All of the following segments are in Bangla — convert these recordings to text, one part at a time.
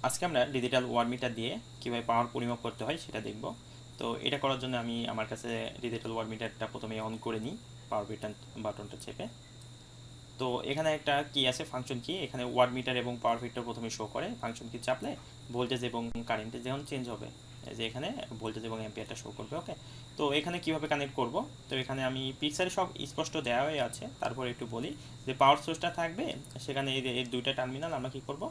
আজকে আমরা ডিজিটাল ওয়াটমিটার দিয়ে কীভাবে পাওয়ার পরিমাপ করতে হয় সেটা দেখব। তো এটা করার জন্য আমি আমার কাছে ডিজিটাল ওয়াটমিটারটা প্রথমে অন করে নিই, পাওয়ার বাটনটা চেপে। তো এখানে একটা কি আছে, ফাংশন কি, এখানে ওয়াটমিটার এবং পাওয়ার ফ্যাক্টর প্রথমে শো করে। ফাংশন কি চাপলে ভোল্টেজ এবং কারেন্টে যখন চেঞ্জ হবে, এই যে এখানে ভোল্টেজ এবং অ্যাম্পিয়ারটা শো করবে। ওকে, তো এখানে কিভাবে কানেক্ট করব, তো এখানে আমি পিকচারে সব স্পষ্ট দেওয়াই আছে। তারপর একটু বলি যে পাওয়ার সোর্সটা থাকবে সেখানে, এই দুইটা টার্মিনাল আমরা কি করব,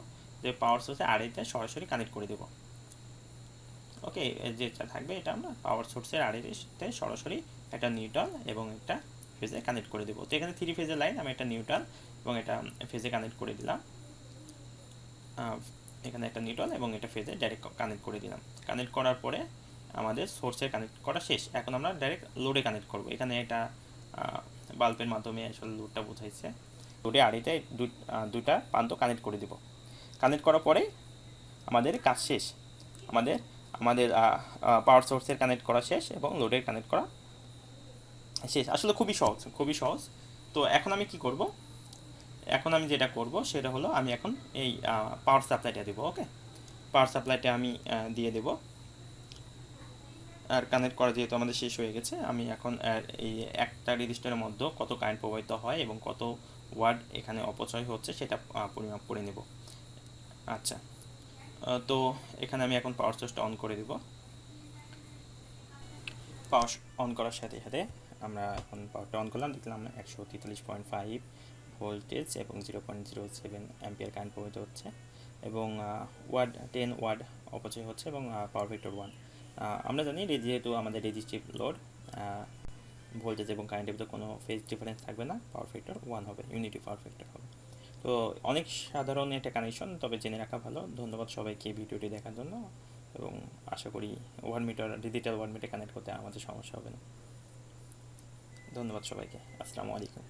যে পাওয়ার সোর্সে আড়াইতে সরাসরি কানেক্ট করে দেব। ওকে, যেটা থাকবে এটা আমরা পাওয়ার সোর্সের আড়াইতে সরাসরি একটা নিউট্রাল এবং একটা ফেজে কানেক্ট করে দেবো। তো এখানে থ্রি ফেজের লাইন, আমি একটা নিউট্রাল এবং এটা ফেজে কানেক্ট করে দিলাম। এখানে একটা নিউট্রাল এবং এটা ফেজে ডাইরেক্ট কানেক্ট করে দিলাম। কানেক্ট করার পরে আমাদের সোর্সে কানেক্ট করা শেষ। এখন আমরা ডাইরেক্ট লোডে কানেক্ট করব। এখানে এটা বাল্বের মাধ্যমে আসলে লোডটা বোঝাইছে। লোডে আড়াইতে দুইটা প্রান্ত কানেক্ট করে দিব। কানেক্ট করার পরে আমাদের কাজ শেষ। আমাদের আমাদের পাওয়ার সোর্সের কানেক্ট করা শেষ এবং লোডের কানেক্ট করা শেষ। আসলে খুবই সহজ, খুবই সহজ। তো এখন আমি কি করব, এখন আমি যেটা করব সেটা হলো আমি এখন এই পাওয়ার সাপ্লাইটা দেবো। ওকে, পাওয়ার সাপ্লাইটা আমি দিয়ে দেব। আর কানেক্ট করা যেহেতু আমাদের শেষ হয়ে গেছে, আমি এখন এই একটা রেজিস্টারের মধ্যে কত কারেন্ট প্রবাহিত হয় এবং কত ওয়াট এখানে অপচয় হচ্ছে সেটা পরিমাপ করে নেব। আচ্ছা, তো এখানে আমি এখন পাওয়ার সোর্সটা অন করে দেব। পাওয়ার অন করার সাথে সাথে আমরা এখন পাওয়ারটা অন করলাম, দেখলাম 143.5 ভোল্টেজ এবং 0.07 অ্যাম্পিয়ার কারেন্ট প্রবাহিত হচ্ছে এবং ওয়াট 10 ওয়াট অপচয় হচ্ছে এবং পাওয়ার ভেক্টর 1। আমরা জানি যেহেতু আমাদের রেজিস্টিভ লোড, ভোল্টেজ এবং কারেন্টের ভিতরে কোনো ফেজ ডিফারেন্স থাকবে না, পাওয়ার ফ্যাক্টর 1 হবে, ইউনিটি পাওয়ার ফ্যাক্টর হবে। তো অনেক সাধারণ একটা কানেকশন, তবে জেনে রাখা ভালো। ধন্যবাদ সবাইকে ভিডিওটি দেখার জন্য এবং আশা করি ওয়াটমিটার, ডিজিটাল ওয়াটমিটার কানেক্ট করতে আমাদের সমস্যা হবে না। ধন্যবাদ সবাইকে, আসসালামু আলাইকুম।